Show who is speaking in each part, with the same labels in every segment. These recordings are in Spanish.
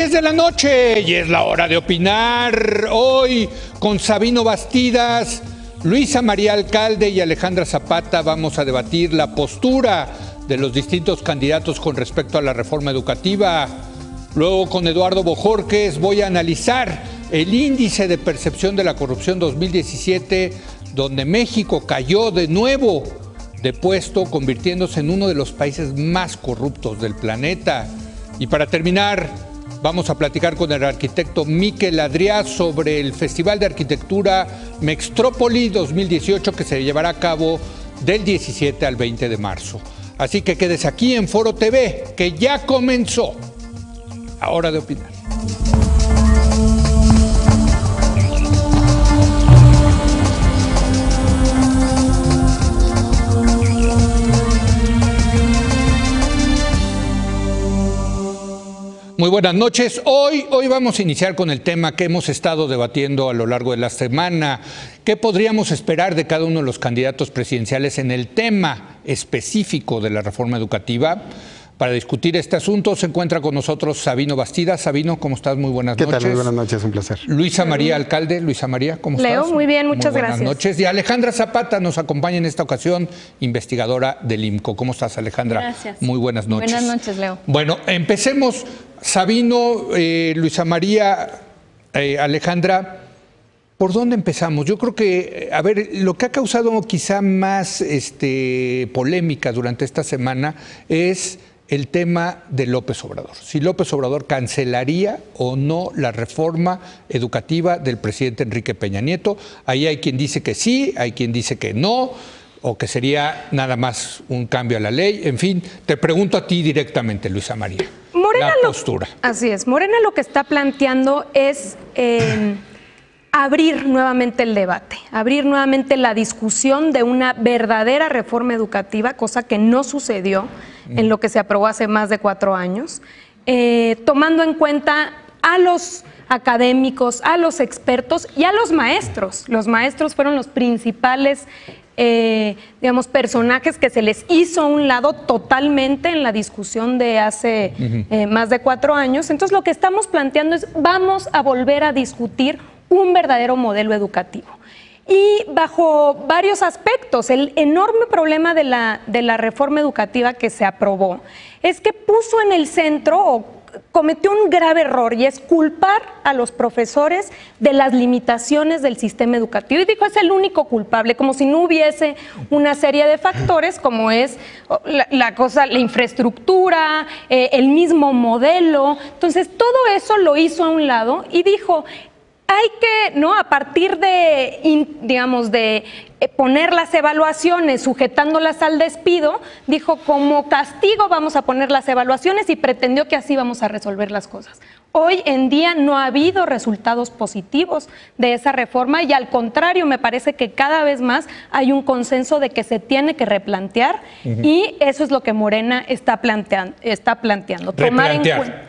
Speaker 1: 10 de la noche y es la hora de opinar. Hoy con Sabino Bastidas, Luisa María Alcalde y Alejandra Zapata vamos a debatir la postura de los distintos candidatos con respecto a la reforma educativa. Luego con Eduardo Bojorquez voy a analizar el índice de percepción de la corrupción 2017, donde México cayó de nuevo de puesto, convirtiéndose en uno de los países más corruptos del planeta. Y para terminar, vamos a platicar con el arquitecto Miquel Adrià sobre el Festival de Arquitectura Mextrópoli 2018 que se llevará a cabo del 17 al 20 de marzo. Así que quédese aquí en Foro TV, que ya comenzó. Hora de opinar. Muy buenas noches. Hoy vamos a iniciar con el tema que hemos estado debatiendo a lo largo de la semana. ¿Qué podríamos esperar de cada uno de los candidatos presidenciales en el tema específico de la reforma educativa? Para discutir este asunto se encuentra con nosotros Sabino Bastidas. Sabino, ¿cómo estás? Muy buenas noches.
Speaker 2: ¿Qué tal? Muy buenas noches, un placer.
Speaker 1: Luisa María Alcalde. Luisa María, ¿cómo estás?
Speaker 3: Leo, muy bien, muchas gracias.
Speaker 1: Buenas noches. Y Alejandra Zapata nos acompaña en esta ocasión, investigadora del IMCO. ¿Cómo estás, Alejandra?
Speaker 3: Gracias.
Speaker 1: Muy buenas noches.
Speaker 3: Buenas noches, Leo.
Speaker 1: Bueno, empecemos. Sabino, Luisa María, Alejandra, ¿por dónde empezamos? Yo creo que, a ver, lo que ha causado quizá más polémica durante esta semana es el tema de López Obrador. Si López Obrador cancelaría o no la reforma educativa del presidente Enrique Peña Nieto. Ahí hay quien dice que sí, hay quien dice que no, o que sería nada más un cambio a la ley. En fin, te pregunto a ti directamente, Luisa María.
Speaker 3: Morena
Speaker 1: la postura.
Speaker 3: Así es. Morena lo que está planteando es abrir nuevamente el debate, abrir nuevamente la discusión de una verdadera reforma educativa, cosa que no sucedió en lo que se aprobó hace más de 4 años, tomando en cuenta a los académicos, a los expertos y a los maestros. Los maestros fueron los principales personajes que se les hizo a un lado totalmente en la discusión de hace más de 4 años. Entonces lo que estamos planteando es vamos a volver a discutir un verdadero modelo educativo. Y bajo varios aspectos, el enorme problema de la reforma educativa que se aprobó es que puso en el centro o cometió un grave error, y es culpar a los profesores de las limitaciones del sistema educativo. Y dijo, es el único culpable, como si no hubiese una serie de factores como es la
Speaker 4: infraestructura, el mismo modelo. Entonces, todo eso lo hizo a un lado y dijo, hay que, ¿no?, a partir de, poner las evaluaciones sujetándolas al despido, dijo, como castigo vamos a poner las evaluaciones, y pretendió que así vamos a resolver las cosas. Hoy en día no ha habido resultados positivos de esa reforma, y al contrario, me parece que cada vez más hay un consenso de que se tiene que replantear, y eso es lo que Morena está planteando.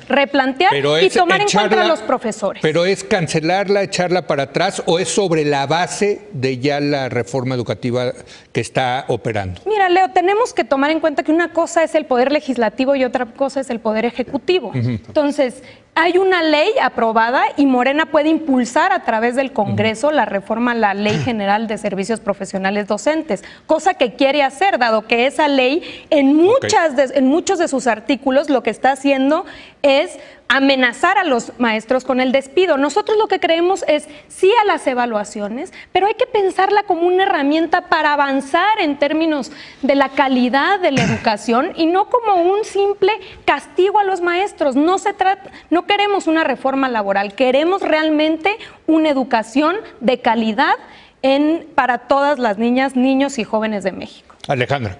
Speaker 4: Replantear y tomar en cuenta a los profesores.
Speaker 1: ¿Pero es cancelarla, echarla para atrás, o es sobre la base de ya la reforma educativa que está operando?
Speaker 4: Mira, Leo, tenemos que tomar en cuenta que una cosa es el poder legislativo y otra cosa es el poder ejecutivo. Entonces, hay una ley aprobada y Morena puede impulsar a través del Congreso la reforma a la Ley General de Servicios Profesionales Docentes, cosa que quiere hacer, dado que esa ley en muchos de sus artículos lo que está haciendo es amenazar a los maestros con el despido. Nosotros lo que creemos es sí a las evaluaciones, pero hay que pensarla como una herramienta para avanzar en términos de la calidad de la educación y no como un simple castigo a los maestros. No queremos una reforma laboral, queremos realmente una educación de calidad para todas las niñas, niños y jóvenes de México.
Speaker 1: Alejandra.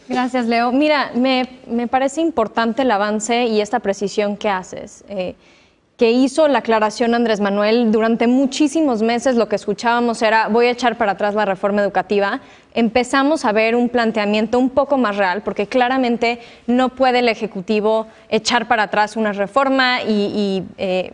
Speaker 5: Gracias, Leo. Mira, me parece importante el avance y esta precisión que haces, que hizo la aclaración Andrés Manuel. Durante muchísimos meses lo que escuchábamos era voy a echar para atrás la reforma educativa. empezamos a ver un planteamiento un poco más real, porque claramente no puede el Ejecutivo echar para atrás una reforma y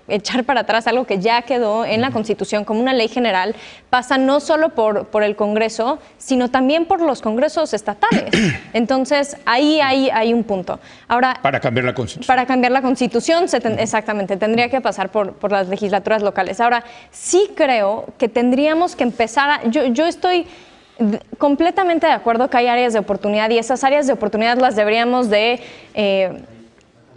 Speaker 5: echar para atrás algo que ya quedó en la Constitución como una ley general. Pasa no solo por el Congreso, sino también por los congresos estatales. Entonces, ahí hay un punto. Ahora,
Speaker 1: para cambiar la Constitución.
Speaker 5: Para cambiar la Constitución, exactamente, tendría que pasar por las legislaturas locales. Ahora, sí creo que tendríamos que empezar yo estoy completamente de acuerdo que hay áreas de oportunidad y esas áreas de oportunidad las deberíamos de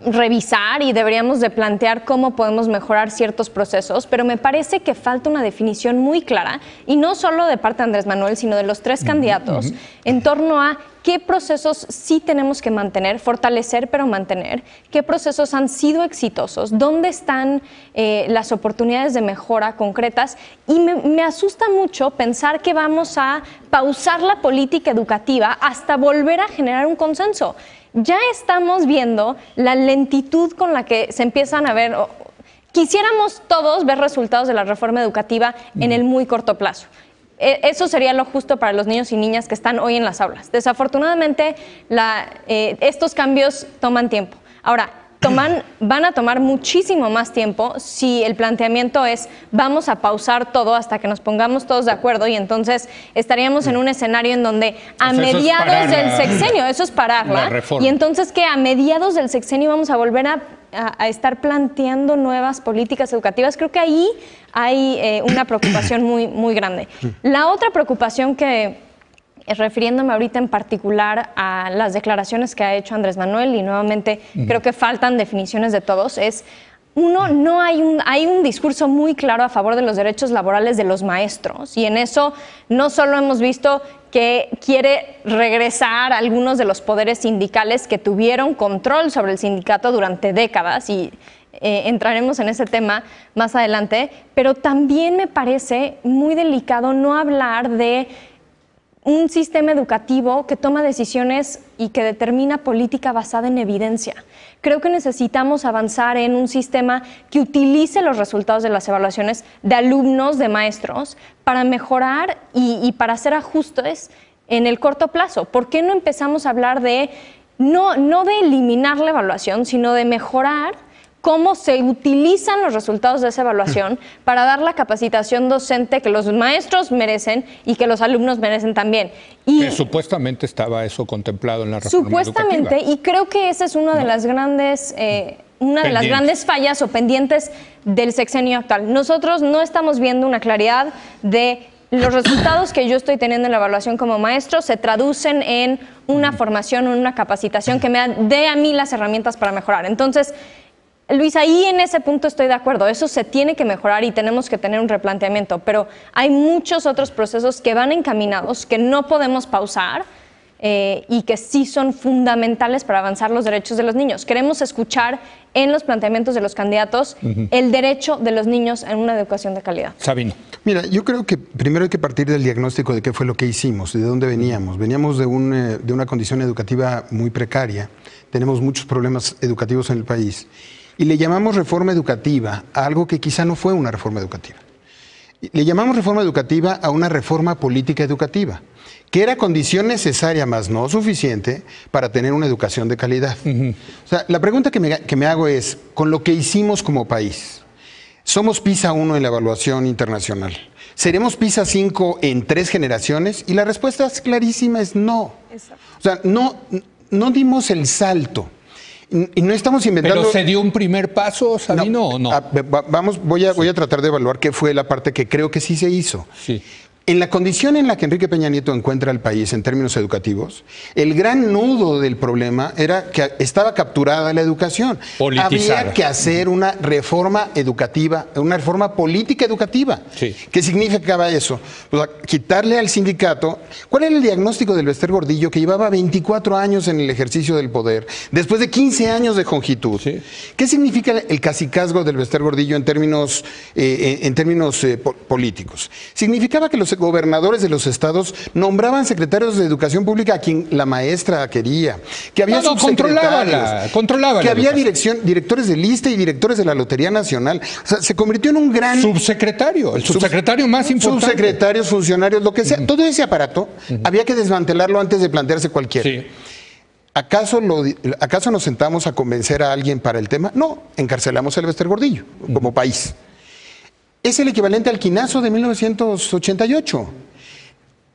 Speaker 5: revisar y deberíamos de plantear cómo podemos mejorar ciertos procesos, pero me parece que falta una definición muy clara, y no solo de parte de Andrés Manuel, sino de los tres candidatos, en torno a qué procesos sí tenemos que mantener, fortalecer pero mantener, qué procesos han sido exitosos, dónde están las oportunidades de mejora concretas, y me asusta mucho pensar que vamos a pausar la política educativa hasta volver a generar un consenso. Ya estamos viendo la lentitud con la que se empiezan a ver. Quisiéramos todos ver resultados de la reforma educativa en el muy corto plazo. Eso sería lo justo para los niños y niñas que están hoy en las aulas. Desafortunadamente, estos cambios toman tiempo. Ahora, van a tomar muchísimo más tiempo si el planteamiento es vamos a pausar todo hasta que nos pongamos todos de acuerdo, y entonces estaríamos en un escenario en donde a mediados del sexenio, eso es pararla, y entonces que a mediados del sexenio vamos a volver a estar planteando nuevas políticas educativas. Creo que ahí hay una preocupación muy, muy grande. La otra preocupación refiriéndome ahorita en particular a las declaraciones que ha hecho Andrés Manuel, y nuevamente creo que faltan definiciones de todos, es, uno, no hay un discurso muy claro a favor de los derechos laborales de los maestros, y en eso no solo hemos visto que quiere regresar a algunos de los poderes sindicales que tuvieron control sobre el sindicato durante décadas, y entraremos en ese tema más adelante, pero también me parece muy delicado no hablar de un sistema educativo que toma decisiones y que determina política basada en evidencia. Creo que necesitamos avanzar en un sistema que utilice los resultados de las evaluaciones de alumnos, de maestros, para mejorar y para hacer ajustes en el corto plazo. ¿Por qué no empezamos a hablar de, no de eliminar la evaluación, sino de mejorar cómo se utilizan los resultados de esa evaluación para dar la capacitación docente que los maestros merecen y que los alumnos merecen también? Y
Speaker 1: que supuestamente estaba eso contemplado en la reforma
Speaker 5: educativa. Y creo que esa es una de las grandes fallas o pendientes del sexenio actual. Nosotros no estamos viendo una claridad de los resultados que yo estoy teniendo en la evaluación como maestro se traducen en una formación, en una capacitación que me dé a mí las herramientas para mejorar. Entonces, Luis, ahí en ese punto estoy de acuerdo, eso se tiene que mejorar y tenemos que tener un replanteamiento, pero hay muchos otros procesos que van encaminados, que no podemos pausar y que sí son fundamentales para avanzar los derechos de los niños. Queremos escuchar en los planteamientos de los candidatos el derecho de los niños en una educación de calidad.
Speaker 1: Sabino.
Speaker 2: Mira, yo creo que primero hay que partir del diagnóstico de qué fue lo que hicimos, de dónde veníamos. Veníamos de una condición educativa muy precaria, tenemos muchos problemas educativos en el país. Y le llamamos reforma educativa a algo que quizá no fue una reforma educativa. Le llamamos reforma educativa a una reforma política educativa, que era condición necesaria, más no suficiente, para tener una educación de calidad. O sea, la pregunta que me hago es, con lo que hicimos como país, somos PISA 1 en la evaluación internacional. ¿Seremos PISA 5 en 3 generaciones? Y la respuesta es clarísima, es no. Exacto. O sea, no dimos el salto. Y no estamos inventando...
Speaker 1: ¿Pero se dio un primer paso, Sabino, o no?
Speaker 2: Voy a tratar de evaluar qué fue la parte que creo que sí se hizo.
Speaker 1: Sí.
Speaker 2: En la condición en la que Enrique Peña Nieto encuentra al país en términos educativos, el gran nudo del problema era que estaba capturada la educación.
Speaker 1: Politizada.
Speaker 2: Había que hacer una reforma educativa, una reforma política educativa.
Speaker 1: Sí.
Speaker 2: ¿Qué significaba eso? Pues quitarle al sindicato. ¿Cuál era el diagnóstico de Bester Gordillo, que llevaba 24 años en el ejercicio del poder, después de 15 años de jongitud?
Speaker 1: Sí.
Speaker 2: ¿Qué significa el cacicazgo del Bester Gordillo en términos políticos? Significaba que los gobernadores de los estados nombraban secretarios de educación pública a quien la maestra quería, que había
Speaker 1: controlaba
Speaker 2: que
Speaker 1: la
Speaker 2: había
Speaker 1: educación.
Speaker 2: directores de lista y directores de la Lotería Nacional. O sea, se convirtió en un gran...
Speaker 1: Subsecretario, el subsecretario más importante.
Speaker 2: Subsecretarios, funcionarios, lo que sea. Todo ese aparato había que desmantelarlo antes de plantearse cualquiera.
Speaker 1: Sí.
Speaker 2: ¿Acaso nos sentamos a convencer a alguien para el tema? No, encarcelamos a Elbester Gordillo como país. Es el equivalente al quinazo de 1988.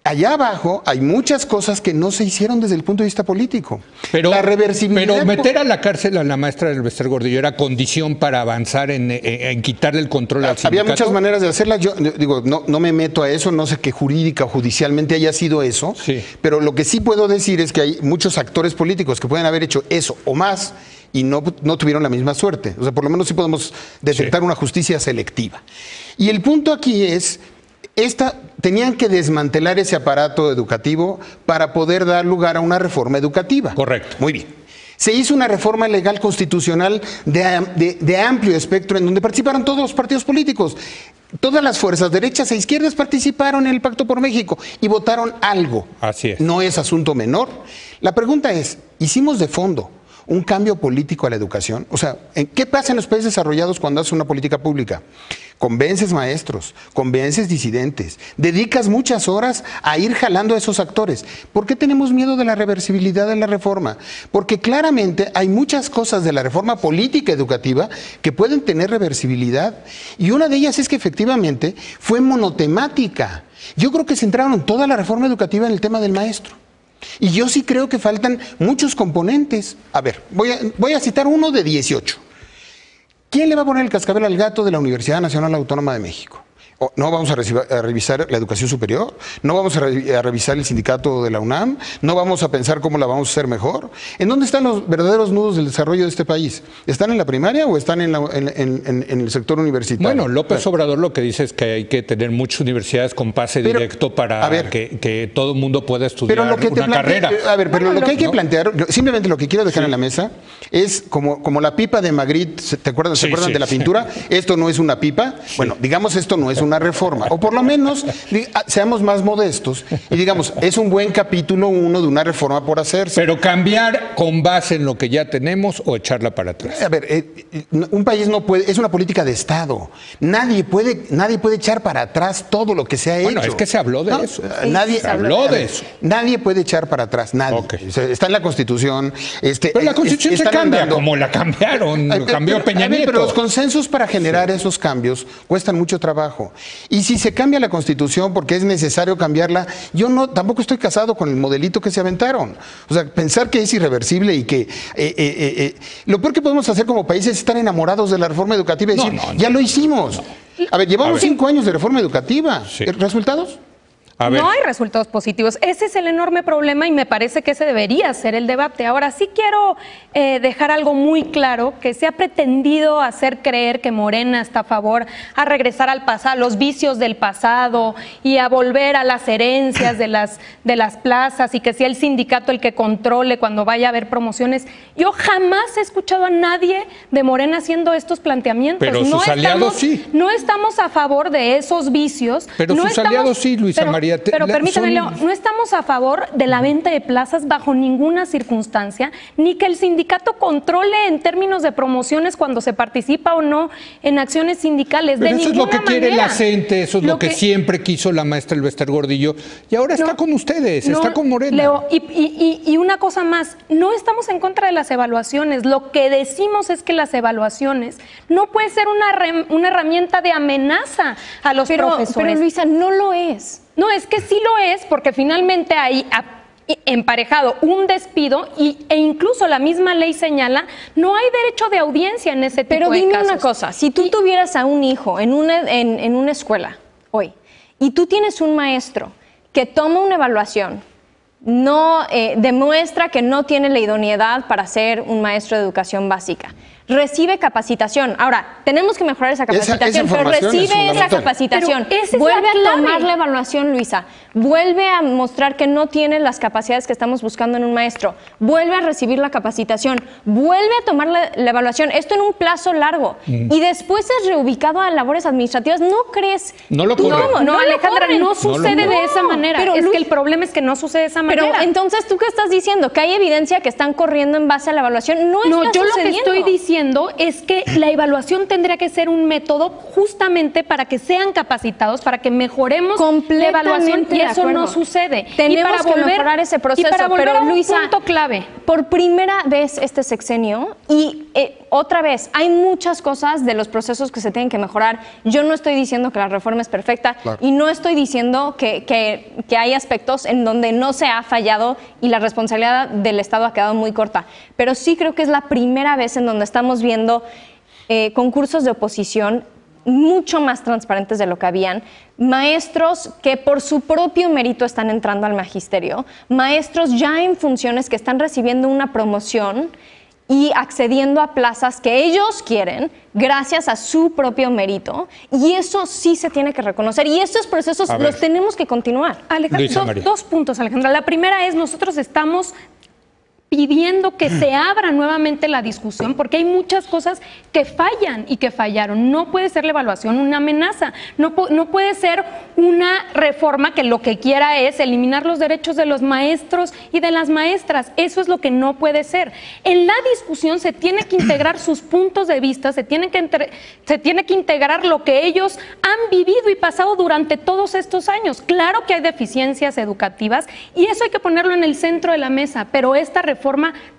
Speaker 2: Allá abajo hay muchas cosas que no se hicieron desde el punto de vista político.
Speaker 1: Pero,
Speaker 2: la reversibilidad...
Speaker 1: pero meter a la cárcel a la maestra del Elbester Gordillo era condición para avanzar en quitarle el control al sindicato.
Speaker 2: Había muchas maneras de hacerla. Yo digo, no me meto a eso, no sé que jurídica o judicialmente haya sido eso,
Speaker 1: sí.
Speaker 2: Pero lo que sí puedo decir es que hay muchos actores políticos que pueden haber hecho eso o más y no tuvieron la misma suerte. O sea, por lo menos sí podemos detectar una justicia selectiva. Y el punto aquí es... tenían que desmantelar ese aparato educativo para poder dar lugar a una reforma educativa.
Speaker 1: Correcto.
Speaker 2: Muy bien. Se hizo una reforma legal constitucional de amplio espectro en donde participaron todos los partidos políticos. Todas las fuerzas, derechas e izquierdas, participaron en el Pacto por México y votaron algo.
Speaker 1: Así es.
Speaker 2: No es asunto menor. La pregunta es, ¿hicimos de fondo un cambio político a la educación? O sea, ¿qué pasa en los países desarrollados cuando haces una política pública? Convences maestros, convences disidentes, dedicas muchas horas a ir jalando a esos actores. ¿Por qué tenemos miedo de la reversibilidad de la reforma? Porque claramente hay muchas cosas de la reforma política educativa que pueden tener reversibilidad y una de ellas es que efectivamente fue monotemática. Yo creo que centraron toda la reforma educativa en el tema del maestro. Y yo sí creo que faltan muchos componentes. A ver, voy a citar uno de 18. ¿Quién le va a poner el cascabel al gato de la Universidad Nacional Autónoma de México? No vamos a revisar la educación superior, no vamos a revisar el sindicato de la UNAM, no vamos a pensar cómo la vamos a hacer mejor. ¿En dónde están los verdaderos nudos del desarrollo de este país? ¿Están en la primaria o están en el sector universitario?
Speaker 1: Bueno, López Obrador lo que dice es que hay que tener muchas universidades con pase directo para que todo el mundo pueda estudiar una carrera.
Speaker 2: A ver, pero lo que hay que plantear, simplemente lo que quiero dejar en la mesa es como la pipa de Magritte, ¿se acuerdan de la pintura? Esto no es una pipa. Bueno, digamos esto no es una reforma, o por lo menos seamos más modestos y digamos, es un buen capítulo 1 de una reforma por hacerse.
Speaker 1: Pero cambiar con base en lo que ya tenemos o echarla para atrás.
Speaker 2: A ver, un país no puede, es una política de Estado. Nadie puede echar para atrás todo lo que se ha hecho.
Speaker 1: Bueno, es que se habló de eso.
Speaker 2: Se
Speaker 1: habló de eso.
Speaker 2: Nadie puede echar para atrás, nadie. Okay. Está en la Constitución.
Speaker 1: Pero la Constitución se cambia, como la cambiaron, cambió Peña Nieto.
Speaker 2: Pero los consensos para generar esos cambios cuestan mucho trabajo. Y si se cambia la Constitución porque es necesario cambiarla, yo tampoco estoy casado con el modelito que se aventaron. O sea, pensar que es irreversible y que lo peor que podemos hacer como país es estar enamorados de la reforma educativa y decir, ya lo hicimos. A ver, llevamos 5 años de reforma educativa. Sí. ¿Resultados?
Speaker 3: No hay resultados positivos. Ese es el enorme problema y me parece que ese debería ser el debate. Ahora sí quiero dejar algo muy claro, que se ha pretendido hacer creer que Morena está a favor a regresar al pasado, los vicios del pasado y a volver a las herencias de las plazas y que sea el sindicato el que controle cuando vaya a haber promociones. Yo jamás he escuchado a nadie de Morena haciendo estos planteamientos.
Speaker 1: Pero sus aliados sí.
Speaker 3: No estamos a favor de esos vicios.
Speaker 1: Pero sus aliados sí, Luisa María.
Speaker 3: Pero permítame, Leo, no estamos a favor de la venta de plazas bajo ninguna circunstancia, ni que el sindicato controle en términos de promociones cuando se participa o no en acciones sindicales.
Speaker 1: Pero
Speaker 3: de
Speaker 1: eso
Speaker 3: ninguna
Speaker 1: es lo que quiere la gente, eso es lo que siempre quiso la maestra Elbester Gordillo, y ahora está con ustedes, está con Morena.
Speaker 3: Leo, y una cosa más, no estamos en contra de las evaluaciones, lo que decimos es que las evaluaciones no puede ser una herramienta de amenaza a los profesores.
Speaker 5: Pero Luisa, no lo es.
Speaker 3: No, es que sí lo es, porque finalmente hay emparejado un despido e incluso la misma ley señala, no hay derecho de audiencia en ese tipo de casos.
Speaker 5: Pero dime una cosa, si tú tuvieras a un hijo en una escuela hoy y tú tienes un maestro que toma una evaluación, no demuestra que no tiene la idoneidad para ser un maestro de educación básica, recibe capacitación. Ahora, tenemos que mejorar esa capacitación, pero recibe esa capacitación. Vuelve a tomar la evaluación, Luisa. Vuelve a mostrar que no tiene las capacidades que estamos buscando en un maestro. Vuelve a recibir la capacitación. Vuelve a tomar la evaluación. Esto en un plazo largo. Y después es reubicado a labores administrativas. ¿No crees?
Speaker 1: No lo corren.
Speaker 3: No, Alejandra, no sucede de esa manera. Pero es que el problema es que no sucede de esa manera.
Speaker 5: Pero entonces, ¿tú qué estás diciendo? ¿Que hay evidencia que están corriendo en base a la evaluación? No,
Speaker 3: yo lo que estoy diciendo es que la evaluación tendría que ser un método justamente para que sean capacitados, para que mejoremos la evaluación, y eso no sucede.
Speaker 5: Tenemos que mejorar ese proceso.
Speaker 3: Y para volver
Speaker 5: pero,
Speaker 3: a un
Speaker 5: Luisa,
Speaker 3: punto clave.
Speaker 5: Por primera vez este sexenio, y otra vez, hay muchas cosas de los procesos que se tienen que mejorar. Yo no estoy diciendo que la reforma es perfecta, y no estoy diciendo que hay aspectos en donde no se ha fallado y la responsabilidad del Estado ha quedado muy corta. Pero sí creo que es la primera vez en donde estamos viendo concursos de oposición mucho más transparentes de lo que habían, maestros que por su propio mérito están entrando al magisterio, maestros ya en funciones que están recibiendo una promoción y accediendo a plazas que ellos quieren gracias a su propio mérito, y eso sí se tiene que reconocer, y estos procesos los tenemos que continuar.
Speaker 3: Alejandra, dos puntos, Alejandra. La primera es, nosotros estamos pidiendo que se abra nuevamente la discusión, porque hay muchas cosas que fallan y que fallaron. No puede ser la evaluación una amenaza, no puede ser una reforma que lo que quiera es eliminar los derechos de los maestros y de las maestras. Eso es lo que no puede ser. En la discusión se tiene que integrar sus puntos de vista, se tiene que integrar lo que ellos han vivido y pasado durante todos estos años. Claro que hay deficiencias educativas y eso hay que ponerlo en el centro de la mesa, pero esta reforma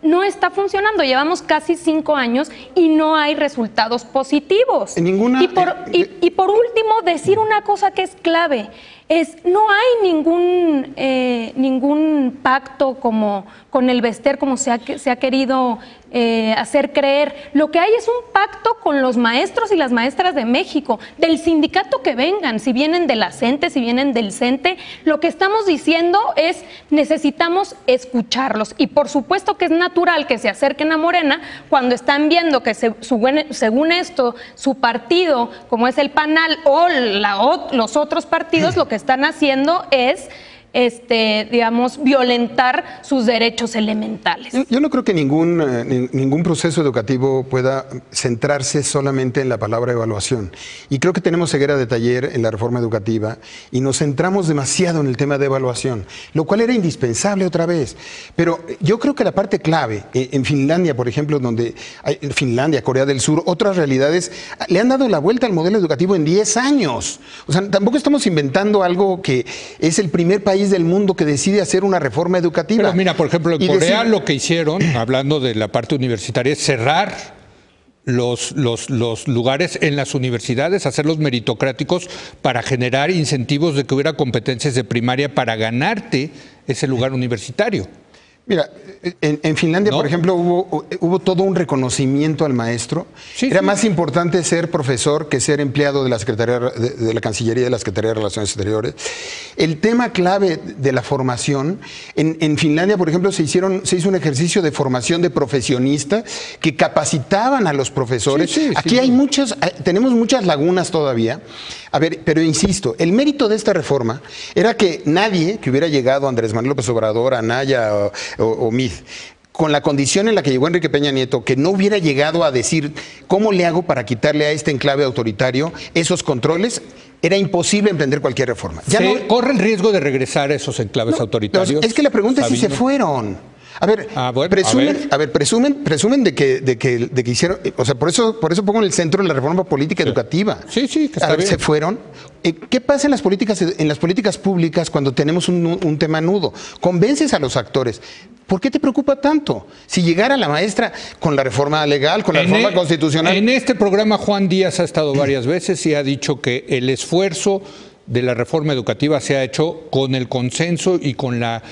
Speaker 3: no está funcionando. Llevamos casi 5 años y no hay resultados positivos.
Speaker 2: Ninguna,
Speaker 3: y por último, decir una cosa que es clave. No hay ningún pacto como con el Bester, como se ha querido hacer creer. Lo que hay es un pacto con los maestros y las maestras de México, del sindicato que vengan, si vienen de la CENTE, si vienen del CENTE. Lo que estamos diciendo es, necesitamos escucharlos, y por supuesto que es natural que se acerquen a Morena cuando están viendo que según esto, su partido, como es el PANAL o los otros partidos, lo que están haciendo es digamos, violentar sus derechos elementales.
Speaker 2: Yo no creo que ningún proceso educativo pueda centrarse solamente en la palabra evaluación. Y creo que tenemos ceguera de taller en la reforma educativa y nos centramos demasiado en el tema de evaluación, lo cual era indispensable otra vez. Pero yo creo que la parte clave, en Finlandia, por ejemplo, Finlandia, Corea del Sur, otras realidades, le han dado la vuelta al modelo educativo en 10 años. O sea, tampoco estamos inventando algo que es el primer país del mundo que decide hacer una reforma educativa.
Speaker 1: Pero mira, por ejemplo, en Corea lo que hicieron, hablando de la parte universitaria, es cerrar los lugares en las universidades, hacerlos meritocráticos para generar incentivos de que hubiera competencias de primaria para ganarte ese lugar universitario.
Speaker 2: Mira, en Finlandia, por ejemplo, hubo todo un reconocimiento al maestro. Era más importante ser profesor que ser empleado de la Secretaría de la Cancillería, de la Secretaría de Relaciones Exteriores. El tema clave de la formación, en Finlandia, por ejemplo, se hizo un ejercicio de formación de profesionistas que capacitaban a los profesores. Aquí tenemos muchas lagunas todavía. A ver, pero insisto, el mérito de esta reforma era que nadie que hubiera llegado, Andrés Manuel López Obrador, Anaya o Mid, con la condición en la que llegó Enrique Peña Nieto, que no hubiera llegado a decir cómo le hago para quitarle a este enclave autoritario esos controles, era imposible emprender cualquier reforma.
Speaker 1: Corre el riesgo de regresar a esos enclaves autoritarios.
Speaker 2: Es que la pregunta es si se fueron. A ver, presumen de que hicieron, o sea, por eso pongo en el centro la reforma política educativa.
Speaker 1: Sí, que está bien.
Speaker 2: Se fueron. ¿Qué pasa en las políticas públicas cuando tenemos un tema nudo? Convences a los actores. ¿Por qué te preocupa tanto? Si llegara la maestra con la reforma legal, con la reforma constitucional.
Speaker 1: En este programa Juan Díaz ha estado varias veces y ha dicho que el esfuerzo de la reforma educativa se ha hecho con el consenso y con la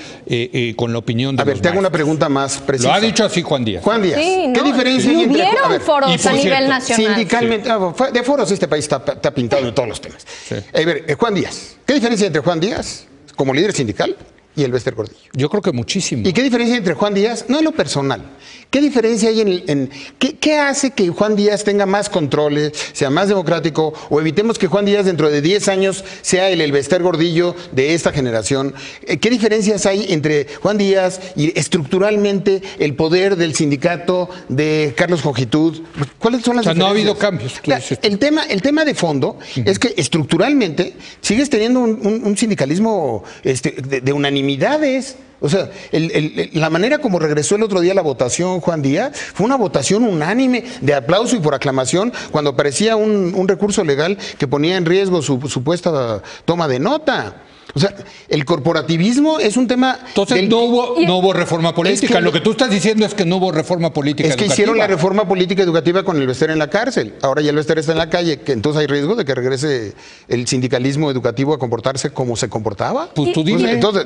Speaker 1: opinión de los maestros.
Speaker 2: Te hago una pregunta más precisa.
Speaker 1: Lo ha dicho así Juan Díaz.
Speaker 2: Juan Díaz, ¿qué diferencia hay entre...
Speaker 5: Hubieron foros a nivel nacional.
Speaker 2: Sindicalmente, de foros este país está pintado de todos los temas. A ver, Juan Díaz, ¿qué diferencia hay entre Juan Díaz como líder sindical y el Bester Gordillo.
Speaker 1: Yo creo que muchísimo.
Speaker 2: ¿Y qué diferencia hay entre Juan Díaz? No en lo personal. ¿Qué diferencia hay qué hace que Juan Díaz tenga más controles, sea más democrático, o evitemos que Juan Díaz dentro de 10 años sea el Bester Gordillo de esta generación? ¿Qué diferencias hay entre Juan Díaz y estructuralmente el poder del sindicato de Carlos Jongitud? ¿Cuáles son las diferencias?
Speaker 1: No ha habido cambios.
Speaker 2: El tema de fondo es que estructuralmente sigues teniendo un sindicalismo de unanimidades. O sea, la manera como regresó el otro día la votación, Juan Díaz, fue una votación unánime de aplauso y por aclamación cuando aparecía un recurso legal que ponía en riesgo su supuesta toma de nota. O sea, el corporativismo es un tema...
Speaker 1: Entonces no hubo reforma política. Lo que tú estás diciendo es que no hubo reforma política educativa.
Speaker 2: Es que hicieron la reforma política educativa con el Bester en la cárcel. Ahora ya el Bester está en la calle, que entonces hay riesgo de que regrese el sindicalismo educativo a comportarse como se comportaba.
Speaker 1: Pues tú dices.
Speaker 2: Entonces,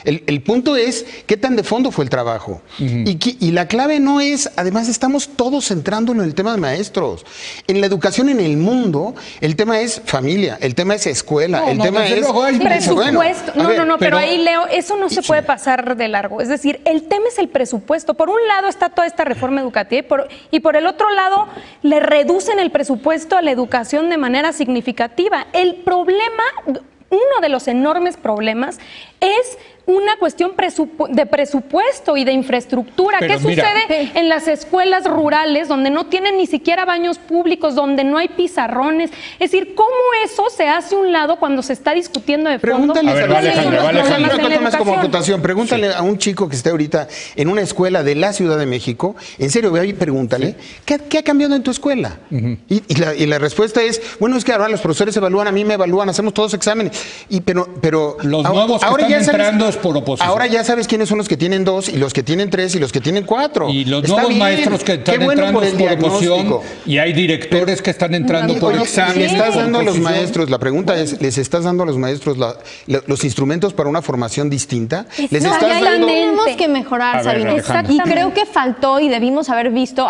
Speaker 2: el punto es qué tan de fondo fue el trabajo. Y la clave no es, además estamos todos centrándonos en el tema de maestros. En la educación en el mundo, el tema es familia, el tema es escuela, el tema es...
Speaker 3: Presupuesto.
Speaker 2: Bueno,
Speaker 3: pero ahí, Leo, eso no se puede pasar de largo. Es decir, el tema es el presupuesto. Por un lado está toda esta reforma educativa y por el otro lado le reducen el presupuesto a la educación de manera significativa. El problema, uno de los enormes problemas es una cuestión de presupuesto y de infraestructura.
Speaker 1: Pero
Speaker 3: ¿Qué sucede en las escuelas rurales donde no tienen ni siquiera baños públicos, donde no hay pizarrones? Es decir, ¿cómo eso se hace a un lado cuando se está discutiendo de fondo?
Speaker 2: Pregúntale a un chico que esté ahorita en una escuela de la Ciudad de México, en serio, ve ahí y pregúntale, ¿qué ha cambiado en tu escuela? Y la respuesta es, bueno, es que ahora los profesores evalúan, a mí me evalúan, hacemos todos exámenes. Pero
Speaker 1: los nuevos que están entrando es por oposición.
Speaker 2: Ahora ya sabes quiénes son los que tienen 2 y los que tienen 3 y los que tienen 4.
Speaker 1: Y los nuevos maestros que están entrando es por oposición. Y hay directores que están entrando por examen.
Speaker 2: Le estás dando a los maestros, la pregunta es, ¿les estás dando a los maestros los instrumentos para una formación distinta? ¿Les estás dando?
Speaker 5: Tenemos que mejorar, Sabino. Y creo que faltó y debimos haber visto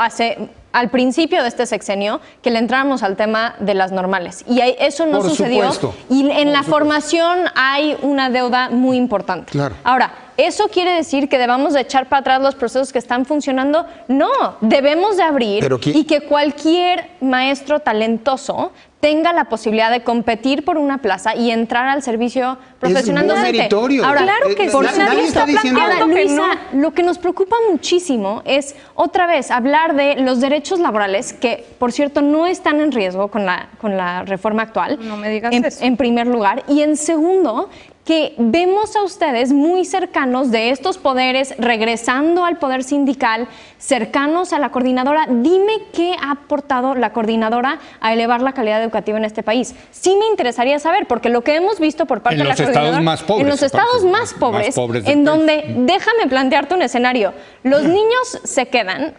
Speaker 5: al principio de este sexenio que le entráramos al tema de las normales. Y eso no sucedió. Y en la formación hay una deuda muy importante.
Speaker 2: Claro.
Speaker 5: Ahora, ¿eso quiere decir que debamos de echar para atrás los procesos que están funcionando? No, debemos de abrir y que cualquier maestro talentoso tenga la posibilidad de competir por una plaza y entrar al servicio profesional docente.
Speaker 2: Meritorio.
Speaker 5: Ahora, claro que
Speaker 2: nadie está diciendo.
Speaker 5: Ahora, Luisa, lo que nos preocupa muchísimo es, otra vez, hablar de los derechos laborales, que, por cierto, no están en riesgo con la reforma actual.
Speaker 3: No me digas eso.
Speaker 5: En primer lugar. Y en segundo, que vemos a ustedes muy cercanos de estos poderes, regresando al poder sindical, cercanos a la coordinadora. Dime qué ha aportado la coordinadora a elevar la calidad educativa en este país. Sí me interesaría saber, porque lo que hemos visto por parte de la coordinadora... En los estados más pobres, en donde, déjame plantearte un escenario, los niños se quedan,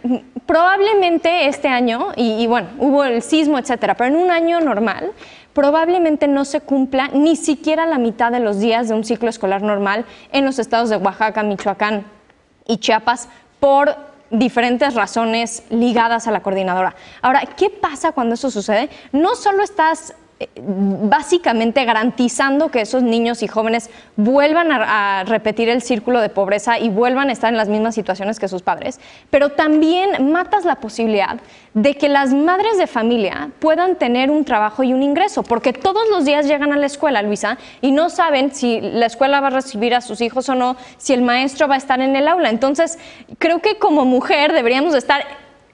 Speaker 5: probablemente este año, y bueno, hubo el sismo, etcétera, pero en un año normal, probablemente no se cumpla ni siquiera la mitad de los días de un ciclo escolar normal en los estados de Oaxaca, Michoacán y Chiapas por diferentes razones ligadas a la coordinadora. Ahora, ¿qué pasa cuando eso sucede? No solo estás básicamente garantizando que esos niños y jóvenes vuelvan a repetir el círculo de pobreza y vuelvan a estar en las mismas situaciones que sus padres, pero también matas la posibilidad de que las madres de familia puedan tener un trabajo y un ingreso, porque todos los días llegan a la escuela, Luisa, y no saben si la escuela va a recibir a sus hijos o no, si el maestro va a estar en el aula. Entonces, creo que como mujer deberíamos estar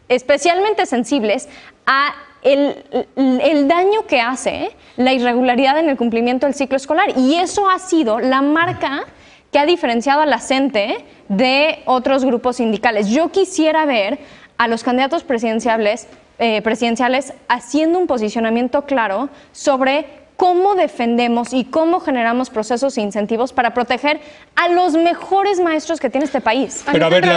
Speaker 5: especialmente sensibles a el daño que hace la irregularidad en el cumplimiento del ciclo escolar. Y eso ha sido la marca que ha diferenciado a la CENTE de otros grupos sindicales. Yo quisiera ver a los candidatos presidenciales haciendo un posicionamiento claro sobre cómo defendemos y cómo generamos procesos e incentivos para proteger a los mejores maestros que tiene este país.
Speaker 1: Pero a ver,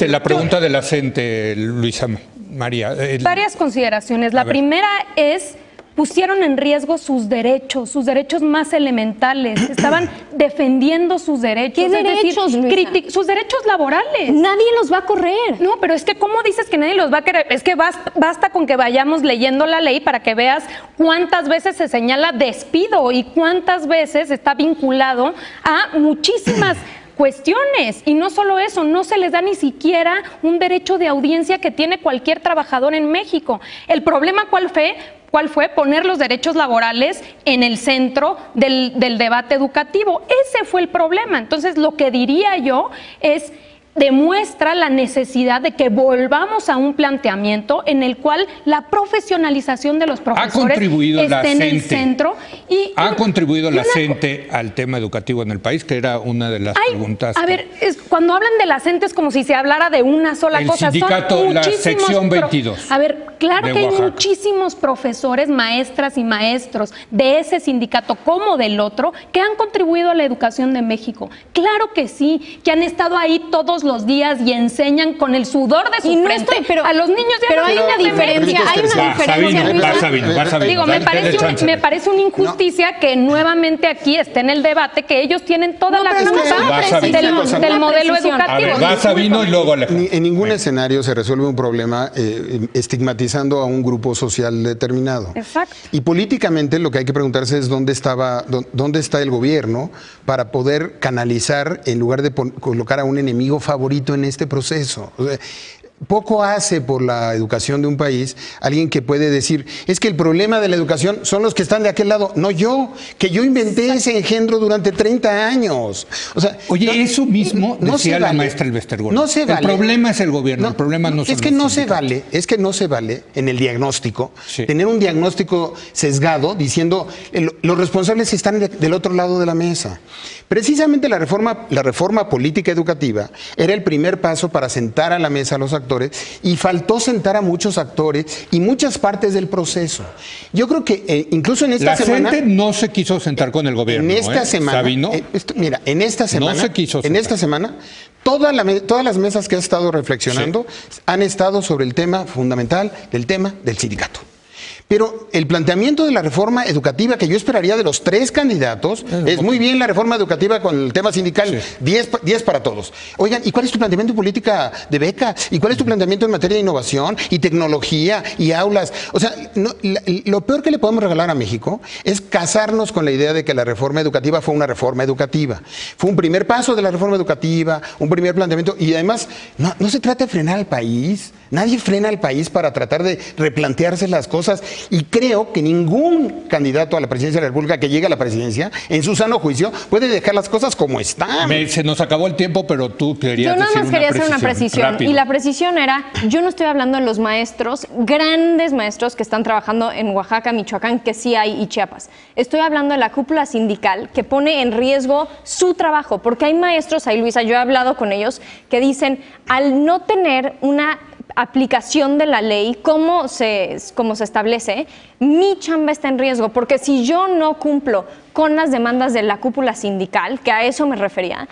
Speaker 1: la pregunta de la CENTE, Luisa María.
Speaker 3: Varias consideraciones. La primera es pusieron en riesgo sus derechos más elementales, estaban defendiendo sus derechos.
Speaker 5: ¿Qué derechos, Luisa?
Speaker 3: Sus derechos laborales.
Speaker 5: Nadie los va a correr.
Speaker 3: No, pero es que ¿cómo dices que nadie los va a querer? Es que basta con que vayamos leyendo la ley para que veas cuántas veces se señala despido y cuántas veces está vinculado a muchísimas cuestiones. Y no solo eso, no se les da ni siquiera un derecho de audiencia que tiene cualquier trabajador en México. El problema, ¿cuál fue? Poner los derechos laborales en el centro del debate educativo. Ese fue el problema. Entonces, lo que diría yo es: demuestra la necesidad de que volvamos a un planteamiento en el cual la profesionalización de los profesores esté en el centro.
Speaker 1: ¿Ha contribuido la CENTE al tema educativo en el país? Que era una de las preguntas.
Speaker 3: A ver, cuando hablan de la CENTE es como si se hablara de una sola cosa.
Speaker 1: El sindicato, la sección 22.
Speaker 3: A ver, claro que hay muchísimos profesores, maestras y maestros de ese sindicato como del otro que han contribuido a la educación de México. Claro que sí, que han estado ahí todos los días y enseñan con el sudor de su frente a los niños.
Speaker 5: Pero hay una diferencia,
Speaker 3: Digo, me parece una injusticia que nuevamente aquí esté en el debate que ellos tienen toda la culpa del modelo educativo.
Speaker 1: Va Sabino y luego Alejandro.
Speaker 2: En ningún escenario se resuelve un problema estigmatizando a un grupo social determinado.
Speaker 3: Exacto.
Speaker 2: Y políticamente lo que hay que preguntarse es dónde está el gobierno para poder canalizar en lugar de colocar a un enemigo favorito en este proceso. O sea, poco hace por la educación de un país alguien que puede decir, es que el problema de la educación son los que están de aquel lado, no yo, que yo inventé ese engendro durante 30 años. O sea,
Speaker 1: oye, eso mismo decía la maestra Elvestergol.
Speaker 2: No se vale.
Speaker 1: El problema es el gobierno, el problema no son
Speaker 2: es que no se vale, es que no se vale en el diagnóstico tener un diagnóstico sesgado diciendo los responsables están del otro lado de la mesa. Precisamente la reforma política educativa era el primer paso para sentar a la mesa a los actores y faltó sentar a muchos actores y muchas partes del proceso. Yo creo que incluso en esta semana...
Speaker 1: La gente no se quiso sentar con el gobierno.
Speaker 2: En esta semana...
Speaker 1: Sabino,
Speaker 2: mira, en esta semana...
Speaker 1: No se quiso sentar.
Speaker 2: En esta semana... Todas las mesas que has estado reflexionando han estado sobre el tema fundamental del tema del sindicato. Pero el planteamiento de la reforma educativa que yo esperaría de los 3 candidatos es muy bien la reforma educativa con el tema sindical, 10 para todos. Oigan, ¿y cuál es tu planteamiento en política de beca? ¿Y cuál es tu planteamiento en materia de innovación y tecnología y aulas? O sea, lo peor que le podemos regalar a México es casarnos con la idea de que la reforma educativa fue una reforma educativa. Fue un primer paso de la reforma educativa, un primer planteamiento, y además no se trata de frenar al país. Nadie frena al país para tratar de replantearse las cosas, y creo que ningún candidato a la presidencia de la República que llegue a la presidencia, en su sano juicio, puede dejar las cosas como están.
Speaker 1: Se nos acabó el tiempo, pero tú querías decir una precisión. Yo nada más quería hacer una precisión,
Speaker 5: rápido. Y la precisión era, yo no estoy hablando de los maestros, grandes maestros que están trabajando en Oaxaca, Michoacán, que sí hay, y Chiapas. Estoy hablando de la cúpula sindical que pone en riesgo su trabajo, porque hay maestros, ahí Luisa, yo he hablado con ellos, que dicen, al no tener una aplicación de la ley, como se establece, mi chamba está en riesgo, porque si yo no cumplo con las demandas de la cúpula sindical, que a eso me refería,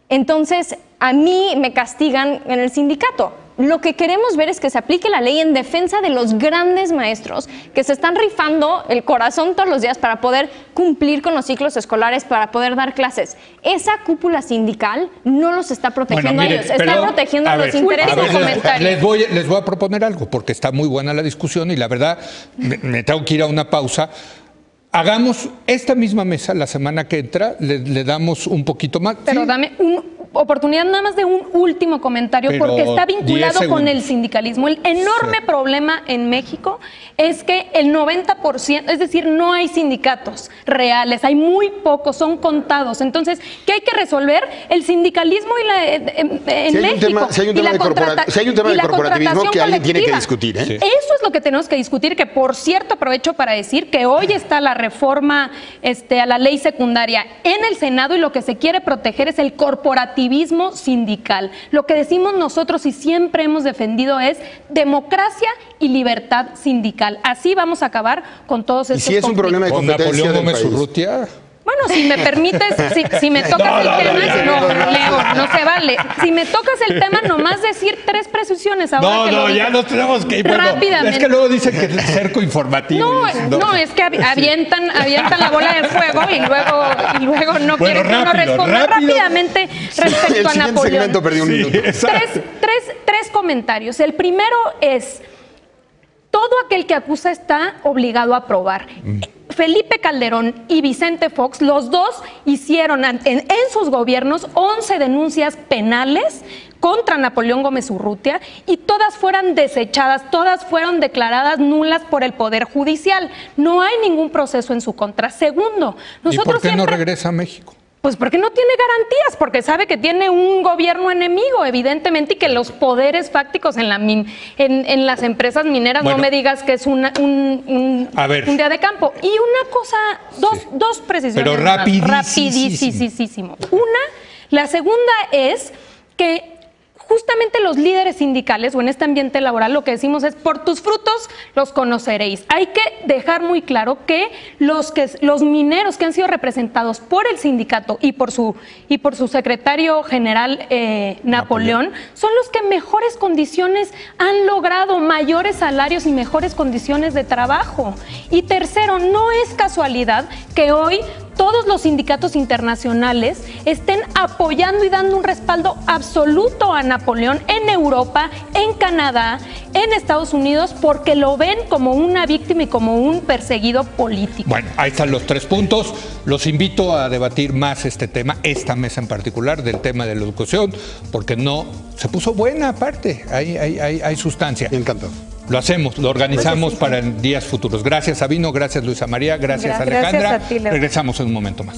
Speaker 5: entonces a mí me castigan en el sindicato. Lo que queremos ver es que se aplique la ley en defensa de los grandes maestros que se están rifando el corazón todos los días para poder cumplir con los ciclos escolares, para poder dar clases. Esa cúpula sindical no los está protegiendo a ellos, está protegiendo a los intereses comentarios.
Speaker 1: Les voy a proponer algo, porque está muy buena la discusión y la verdad me tengo que ir a una pausa. Hagamos esta misma mesa la semana que entra, le damos un poquito más.
Speaker 3: Pero dame oportunidad nada más de un último comentario, porque está vinculado con el sindicalismo. El enorme problema en México es que el 90%, es decir, no hay sindicatos reales, hay muy pocos, son contados. Entonces, ¿qué hay que resolver? El sindicalismo en México.
Speaker 2: Si hay un tema de corporativismo que alguien tiene que discutir.
Speaker 3: Eso es lo que tenemos que discutir, que por cierto aprovecho para decir que hoy está la reforma a la ley secundaria en el Senado y lo que se quiere proteger es el corporativismo sindical. Lo que decimos nosotros y siempre hemos defendido es democracia y libertad sindical. Así vamos a acabar con todos estos
Speaker 2: conflictos. ¿Y si es un problema de competencia del país?
Speaker 1: Urrutia?
Speaker 3: Bueno, bueno, si me permites, si me tocas el tema, Leo, no se vale. Si me tocas el tema, nomás decir 3 precisiones.
Speaker 1: Ya nos tenemos que ir.
Speaker 3: Rápidamente.
Speaker 1: Es que luego dicen que es cerco informativo.
Speaker 3: No, es que avientan la bola de fuego y luego no quieren que uno responda rápidamente respecto a Napoleón.
Speaker 2: El siguiente segmento perdí un minuto.
Speaker 3: Tres comentarios. El primero es, todo aquel que acusa está obligado a probar. Felipe Calderón y Vicente Fox, los dos hicieron en sus gobiernos 11 denuncias penales contra Napoleón Gómez Urrutia y todas fueron desechadas, todas fueron declaradas nulas por el Poder Judicial. No hay ningún proceso en su contra. Segundo, nosotros
Speaker 1: ¿y por qué no regresa a México?
Speaker 3: Pues porque no tiene garantías, porque sabe que tiene un gobierno enemigo, evidentemente, y que los poderes fácticos en las empresas mineras, no me digas que es un día de campo. Y una cosa, dos precisiones.
Speaker 1: Pero
Speaker 3: rapidísimo. La segunda es que justamente los líderes sindicales o en este ambiente laboral lo que decimos es: por tus frutos los conoceréis. Hay que dejar muy claro que los mineros que han sido representados por el sindicato y por su secretario general Napoleón son los que mejores condiciones han logrado, mayores salarios y mejores condiciones de trabajo. Y tercero, no es casualidad que hoy todos los sindicatos internacionales estén apoyando y dando un respaldo absoluto a Napoleón en Europa, en Canadá, en Estados Unidos, porque lo ven como una víctima y como un perseguido político.
Speaker 1: Bueno, ahí están los 3 puntos. Los invito a debatir más este tema, esta mesa en particular, del tema de la educación, porque no se puso buena aparte, hay sustancia.
Speaker 2: Me encantó.
Speaker 1: Lo hacemos, lo organizamos para días futuros. Gracias, Sabino, gracias, Luisa María, gracias Alejandra.
Speaker 3: Gracias a ti, Leo.
Speaker 1: Regresamos en un momento más.